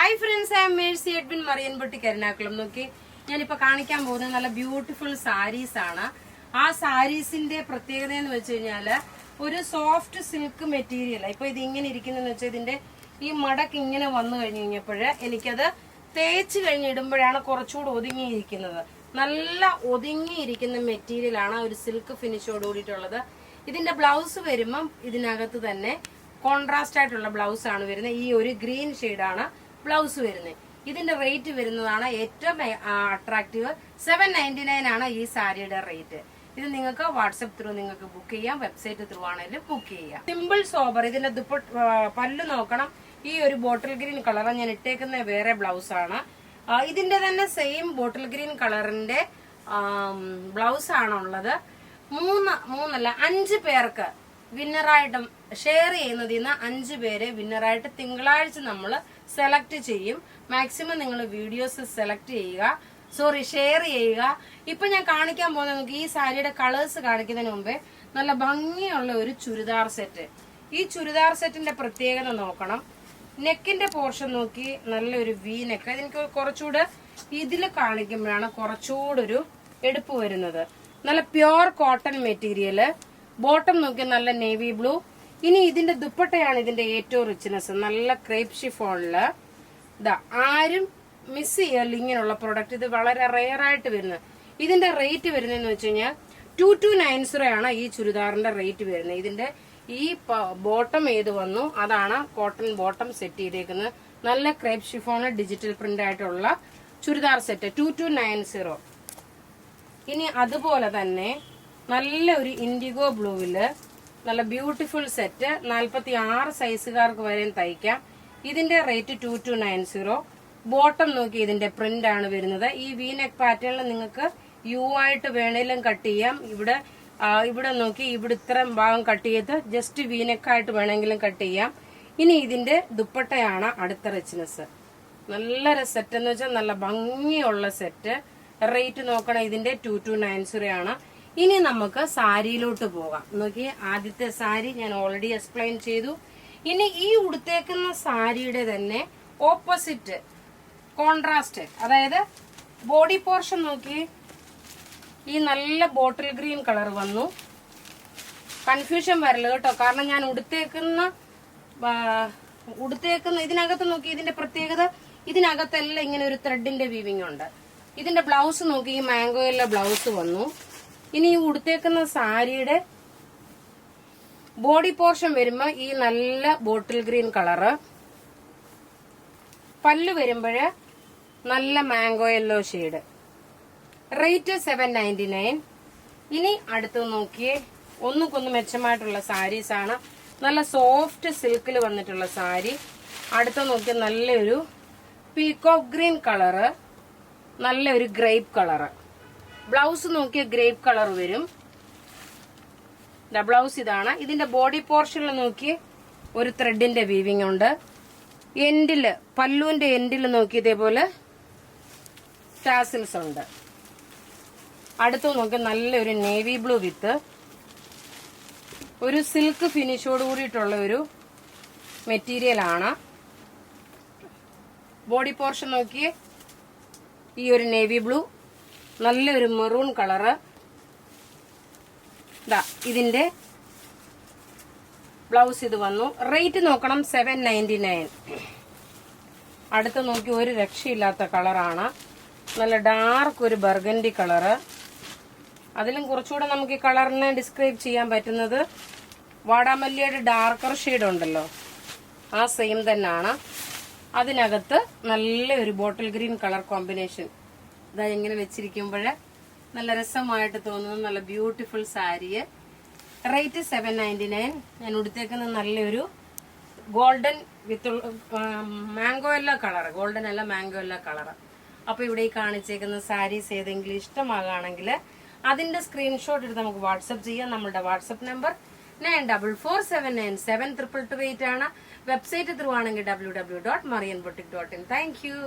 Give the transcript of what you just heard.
Hi friends, I M Mercy Edwin marine boutique Ernakulam. നോക്കി ഞാനിപ്പോ കാണിക്കാൻ പോകുന്നത് നല്ല ബ്യൂട്ടിഫുൾ സാരീസ് ആണ്. ആ സാരീസിന്റെ പ്രത്യേകത എന്ന് വെച്ച് കഴിഞ്ഞാല് ഒരു സോഫ്റ്റ് സിൽക്ക് മെറ്റീരിയൽ. ഇപ്പൊ ഇത് ഇങ്ങനെ ഇരിക്കുന്നതെന്ന് വെച്ചാൽ ഇതിന്റെ ഈ മടക്ക് ഇങ്ങനെ വന്നു കഴിഞ്ഞു കഴിഞ്ഞപ്പോഴ് എനിക്കത് തേച്ച് കഴിഞ്ഞിടുമ്പോഴാണ് കുറച്ചുകൂടി ഒതുങ്ങിയിരിക്കുന്നത്. നല്ല ഒതുങ്ങിയിരിക്കുന്ന മെറ്റീരിയൽ ആണ്, ഒരു സിൽക്ക് ഫിനിഷോട് കൂടിയിട്ടുള്ളത്. ഇതിന്റെ ബ്ലൗസ് വരുമ്പം ഇതിനകത്ത് തന്നെ കോൺട്രാസ്റ്റ് ആയിട്ടുള്ള ബ്ലൗസ് ആണ് വരുന്നത്. ഈ ഒരു ഗ്രീൻ ഷെയ്ഡാണ് ബ്ലൗസ് വരുന്നത്. ഇതിന്റെ റേറ്റ് വരുന്നതാണ് ഏറ്റവും അട്രാക്റ്റീവ്. 799 ആണ് ഈ സാരിയുടെ റേറ്റ്. ഇത് നിങ്ങൾക്ക് വാട്സപ്പ് ത്രൂ നിങ്ങൾക്ക് ബുക്ക് ചെയ്യാം, വെബ്സൈറ്റ് ത്രൂ ആണെങ്കിലും ബുക്ക് ചെയ്യാം. Simple sober. ഇതിന്റെ പല്ല് നോക്കണം. ഈ ഒരു ബോട്ടിൽ ഗ്രീൻ കളർ ഞാൻ ഇട്ടേക്കുന്ന വേറെ ബ്ലൗസ് ആണ്. ഇതിന്റെ തന്നെ സെയിം ബോട്ടിൽ ഗ്രീൻ കളറിന്റെ ബ്ലൗസ് ആണ് ഉള്ളത്. 5 പേർക്ക് വിന്നറായിട്ടും ഷെയർ ചെയ്യുന്നതിൽ നിന്ന് 5 പേരെ വിന്നറായിട്ട് തിങ്കളാഴ്ച നമ്മൾ സെലക്ട് ചെയ്യും. മാക്സിമം നിങ്ങൾ വീഡിയോസ് സെലക്ട് ചെയ്യുക, ഷെയർ ചെയ്യുക. ഇപ്പൊ ഞാൻ കാണിക്കാൻ പോകുന്നത് നമുക്ക് ഈ സാരിയുടെ കളേഴ്സ് കാണിക്കുന്നതിന് മുമ്പേ നല്ല ഭംഗിയുള്ള ഒരു ചുരിദാർ സെറ്റ്. ഈ ചുരിദാർ സെറ്റിന്റെ പ്രത്യേകത നോക്കണം. നെക്കിന്റെ പോർഷൻ നോക്കി നല്ലൊരു വി നെക്ക്. എനിക്ക് കുറച്ചുകൂടെ ഇതിൽ കാണിക്കുമ്പോഴാണ് കുറച്ചുകൂടെ ഒരു എടുപ്പ് വരുന്നത്. നല്ല പ്യുവർ കോട്ടൺ മെറ്റീരിയല്. ബോട്ടം നോക്കി നല്ല നേവി ബ്ലൂ. ഇനി ഇതിന്റെ ദുപ്പട്ടയാണ് ഇതിന്റെ ഏറ്റവും റിച്ച്നെസ്. നല്ല ക്രേപ്പ് ഷിഫോണില് ആരും മിസ് ചെയ്യല്ല ഇങ്ങനെയുള്ള പ്രൊഡക്റ്റ്. ഇത് വളരെ റെയർ ആയിട്ട് വരുന്നത്. ഇതിന്റെ റേറ്റ് വരുന്നതെന്ന് വെച്ച് കഴിഞ്ഞാൽ 2290 ആണ് ഈ ചുരിദാറിന്റെ റേറ്റ് വരുന്നത്. ഇതിന്റെ ഈ ബോട്ടം ഏത് വന്നു അതാണ് കോട്ടൺ ബോട്ടം സെറ്റ് ചെയ്തേക്കുന്നത്. നല്ല ക്രേപ്പ് ഷിഫോണ് ഡിജിറ്റൽ പ്രിന്റ് ആയിട്ടുള്ള ചുരിദാർ സെറ്റ് 2290. ഇനി അതുപോലെ തന്നെ നല്ല ഒരു ഇൻഡിഗോ ബ്ലൂവില് നല്ല ബ്യൂട്ടിഫുൾ സെറ്റ് 46 സൈസുകാർക്ക് വരെ തയ്ക്കാം. ഇതിന്റെ റേറ്റ് 2290. ബോട്ടം നോക്കി ഇതിന്റെ പ്രിന്റ് ആണ് വരുന്നത്. ഈ വി നെക്ക് പാറ്റേണിൽ നിങ്ങൾക്ക് യു ആയിട്ട് വേണേലും കട്ട് ചെയ്യാം. ഇവിടെ നോക്കി ഇവിടെ ഇത്രയും ഭാഗം കട്ട് ചെയ്ത് ജസ്റ്റ് വി നെക്കായിട്ട് വേണമെങ്കിലും കട്ട് ചെയ്യാം. ഇനി ഇതിന്റെ ദുപ്പട്ടയാണ് അടുത്ത റിച്ച്നെസ്. നല്ലൊരു സെറ്റ് എന്ന് വെച്ചാൽ നല്ല ഭംഗിയുള്ള സെറ്റ്. റേറ്റ് നോക്കണം, ഇതിന്റെ 2290 ആണ്. ഇനി നമുക്ക് സാരിയിലോട്ട് പോകാം. നോക്കി ആദ്യത്തെ സാരി ഞാൻ ഓൾറെഡി എക്സ്പ്ലെയിൻ ചെയ്തു. ഇനി ഈ ഉടുത്തേക്കുന്ന സാരിയുടെ തന്നെ ഓപ്പോസിറ്റ് കോൺട്രാസ്റ്റ്, അതായത് ബോഡി പോർഷൻ നോക്കി ഈ നല്ല ബോട്ടിൽ ഗ്രീൻ കളർ വന്നു. കൺഫ്യൂഷൻ വരല് കേട്ടോ, കാരണം ഞാൻ ഉടുത്തേക്കുന്ന ഇതിനകത്ത് നോക്കി ഇതിന്റെ പ്രത്യേകത, ഇതിനകത്തെല്ലാം ഇങ്ങനെ ഒരു ത്രെഡിന്റെ വീവിങ് ഉണ്ട്. ഇതിന്റെ ബ്ലൗസ് നോക്കി ഈ മാംഗോയിലെ ബ്ലൗസ് വന്നു. ഇനി ഈ ഉടുത്തേക്കുന്ന സാരിയുടെ ബോഡി പോർഷൻ വരുമ്പോ ഈ നല്ല ബോട്ടിൽ ഗ്രീൻ കളറ്, പല്ല് വരുമ്പോഴ് നല്ല മാംഗോ യെല്ലോ ഷെയ്ഡ്. റേറ്റ് 799. ഇനി അടുത്ത് നോക്കിയേ, ഒന്നുകൊന്ന് മെച്ചമായിട്ടുള്ള സാരീസ് ആണ്. നല്ല സോഫ്റ്റ് സിൽക്കിൽ വന്നിട്ടുള്ള സാരി. അടുത്ത് നോക്കിയ നല്ലൊരു പീകോക്ക് ഗ്രീൻ കളറ്, നല്ലൊരു ഗ്രേപ്പ് കളറ്. ബ്ലൗസ് നോക്കിയ ഗ്രേപ്പ് കളർ വരും. ബ്ലൗസ് ഇതാണ്. ഇതിന്റെ ബോഡി പോർഷനിൽ നോക്കി ഒരു ത്രെഡിന്റെ വീവിങ് ഉണ്ട്. എൻഡില് പല്ലുവിന്റെ എൻഡില് നോക്കി ഇതേപോലെ ടാസിൽസ് ഉണ്ട്. അടുത്ത് നോക്കി നല്ലൊരു നേവി ബ്ലൂ വിത്ത് ഒരു സിൽക്ക് ഫിനിഷോട് കൂടിയിട്ടുള്ള ഒരു മെറ്റീരിയൽ ആണ്. ബോഡി പോർഷൻ നോക്കി ഈ ഒരു നേവി ബ്ലൂ, നല്ലൊരു മെറൂൺ കളറ്. ഇതിന്റെ ബ്ലൗസ് ഇത് വന്നു. റേറ്റ് നോക്കണം 799. അടുത്ത് നോക്കി ഒരു രക്ഷയില്ലാത്ത കളറാണ്. നല്ല ഡാർക്ക് ഒരു ബർഗൻഡി കളറ്. അതിലും കുറച്ചുകൂടെ നമുക്ക് ഈ കളറിനെ ഡിസ്ക്രൈബ് ചെയ്യാൻ പറ്റുന്നത് വാടാമല്ലിയുടെ ഡാർക്കർ ഷെയ്ഡ് ഉണ്ടല്ലോ, ആ സെയിം തന്നെയാണ്. അതിനകത്ത് നല്ലൊരു ബോട്ടിൽ ഗ്രീൻ കളർ കോമ്പിനേഷൻ. ഇതാ ഇങ്ങനെ വെച്ചിരിക്കുമ്പോഴ് നല്ല രസമായിട്ട് തോന്നുന്ന നല്ല ബ്യൂട്ടിഫുൾ സാരിയെ. റേറ്റ് 799. ഞാൻ ഉടുത്തേക്കുന്ന നല്ലൊരു ഗോൾഡൻ വിത്ത് മാംഗോ യെല്ലോ കളർ, ഗോൾഡൻ അല്ല മാംഗോ യെല്ലോ കളർ. അപ്പൊ ഇവിടെ ഈ കാണിച്ചേക്കുന്ന സാരീസ് ഏതെങ്കിലും ഇഷ്ടമാകുകയാണെങ്കിൽ അതിന്റെ സ്ക്രീൻഷോട്ട് എടുത്ത് നമുക്ക് വാട്സപ്പ് ചെയ്യാം. നമ്മളുടെ വാട്സപ്പ് നമ്പർ 9447972228 ആണ്. വെബ്സൈറ്റ് ത്രൂ ആണെങ്കിൽ www.marianboutique.in. Thank you.